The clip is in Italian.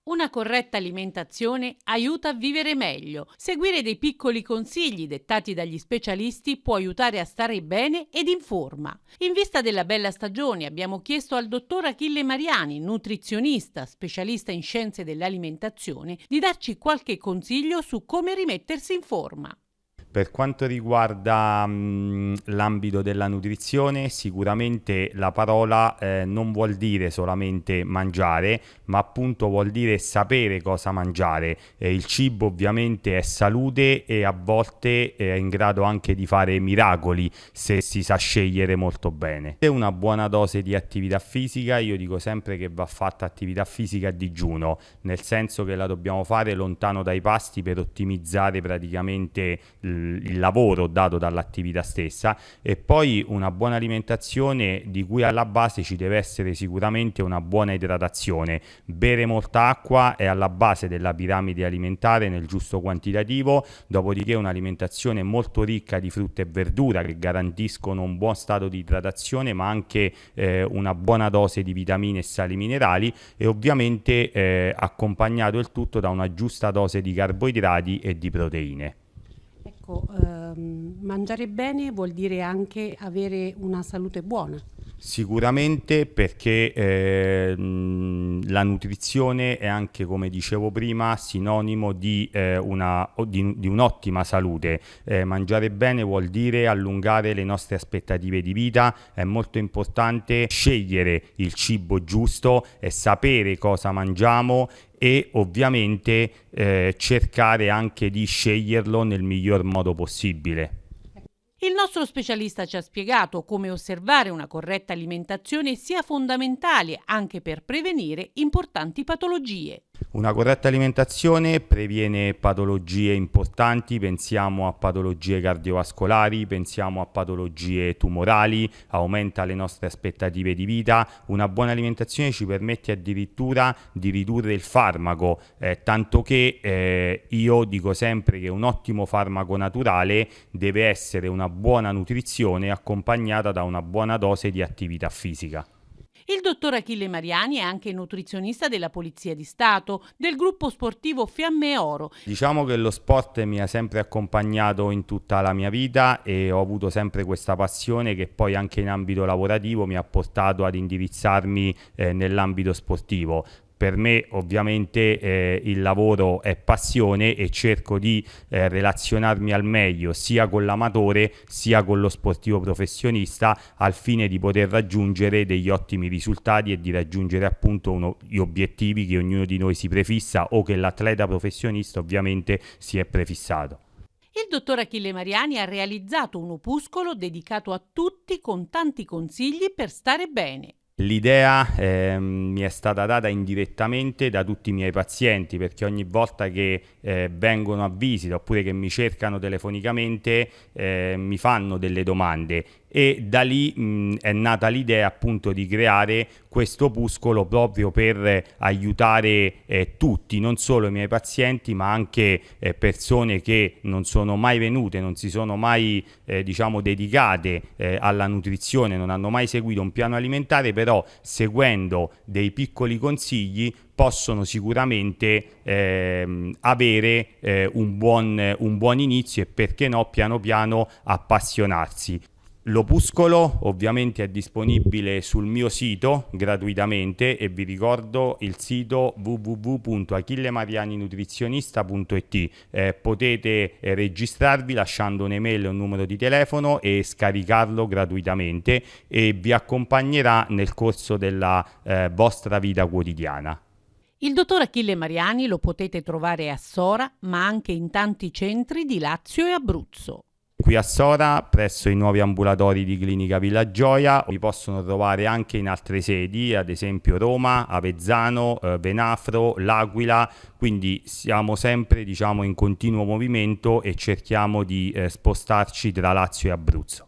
Una corretta alimentazione aiuta a vivere meglio. Seguire dei piccoli consigli dettati dagli specialisti può aiutare a stare bene ed in forma. In vista della bella stagione abbiamo chiesto al dottor Achille Mariani, nutrizionista, specialista in scienze dell'alimentazione, di darci qualche consiglio su come rimettersi in forma. Per quanto riguarda l'ambito della nutrizione, sicuramente la parola non vuol dire solamente mangiare, ma appunto vuol dire sapere cosa mangiare. Il cibo ovviamente è salute e a volte è in grado anche di fare miracoli se si sa scegliere molto bene. E una buona dose di attività fisica, io dico sempre che va fatta attività fisica a digiuno, nel senso che la dobbiamo fare lontano dai pasti per ottimizzare praticamente il lavoro dato dall'attività stessa, e poi una buona alimentazione di cui alla base ci deve essere sicuramente una buona idratazione. Bere molta acqua è alla base della piramide alimentare nel giusto quantitativo, dopodiché un'alimentazione molto ricca di frutta e verdura che garantiscono un buon stato di idratazione, ma anche una buona dose di vitamine e sali minerali, e ovviamente accompagnato il tutto da una giusta dose di carboidrati e di proteine. Ecco, mangiare bene vuol dire anche avere una salute buona. Sicuramente, perché la nutrizione è anche, come dicevo prima, sinonimo di un'ottima salute. Mangiare bene vuol dire allungare le nostre aspettative di vita, è molto importante scegliere il cibo giusto e sapere cosa mangiamo, e ovviamente cercare anche di sceglierlo nel miglior modo possibile. Il nostro specialista ci ha spiegato come osservare una corretta alimentazione sia fondamentale anche per prevenire importanti patologie. Una corretta alimentazione previene patologie importanti, pensiamo a patologie cardiovascolari, pensiamo a patologie tumorali, aumenta le nostre aspettative di vita. Una buona alimentazione ci permette addirittura di ridurre il farmaco, tanto che io dico sempre che un ottimo farmaco naturale deve essere una buona nutrizione accompagnata da una buona dose di attività fisica. Il dottor Achille Mariani è anche nutrizionista della Polizia di Stato, del gruppo sportivo Fiamme Oro. Diciamo che lo sport mi ha sempre accompagnato in tutta la mia vita e ho avuto sempre questa passione che poi anche in ambito lavorativo mi ha portato ad indirizzarmi nell'ambito sportivo. Per me ovviamente il lavoro è passione e cerco di relazionarmi al meglio sia con l'amatore sia con lo sportivo professionista, al fine di poter raggiungere degli ottimi risultati e di raggiungere appunto gli obiettivi che ognuno di noi si prefissa o che l'atleta professionista ovviamente si è prefissato. Il dottor Achille Mariani ha realizzato un opuscolo dedicato a tutti con tanti consigli per stare bene. L'idea mi è stata data indirettamente da tutti i miei pazienti, perché ogni volta che vengono a visita oppure che mi cercano telefonicamente mi fanno delle domande, e da lì è nata l'idea appunto di creare questo opuscolo proprio per aiutare tutti, non solo i miei pazienti ma anche persone che non sono mai venute, non si sono mai dedicate alla nutrizione, non hanno mai seguito un piano alimentare, però seguendo dei piccoli consigli possono sicuramente avere un buon inizio e, perché no, piano piano appassionarsi. L'opuscolo ovviamente è disponibile sul mio sito gratuitamente, e vi ricordo il sito www.achillemarianinutrizionista.it. Potete registrarvi lasciando un'email e un numero di telefono e scaricarlo gratuitamente, e vi accompagnerà nel corso della vostra vita quotidiana. Il dottor Achille Mariani lo potete trovare a Sora, ma anche in tanti centri di Lazio e Abruzzo. Qui a Sora, presso i nuovi ambulatori di Clinica Villa Gioia, vi possono trovare anche in altre sedi, ad esempio Roma, Avezzano, Venafro, L'Aquila, quindi siamo sempre in continuo movimento e cerchiamo di spostarci tra Lazio e Abruzzo.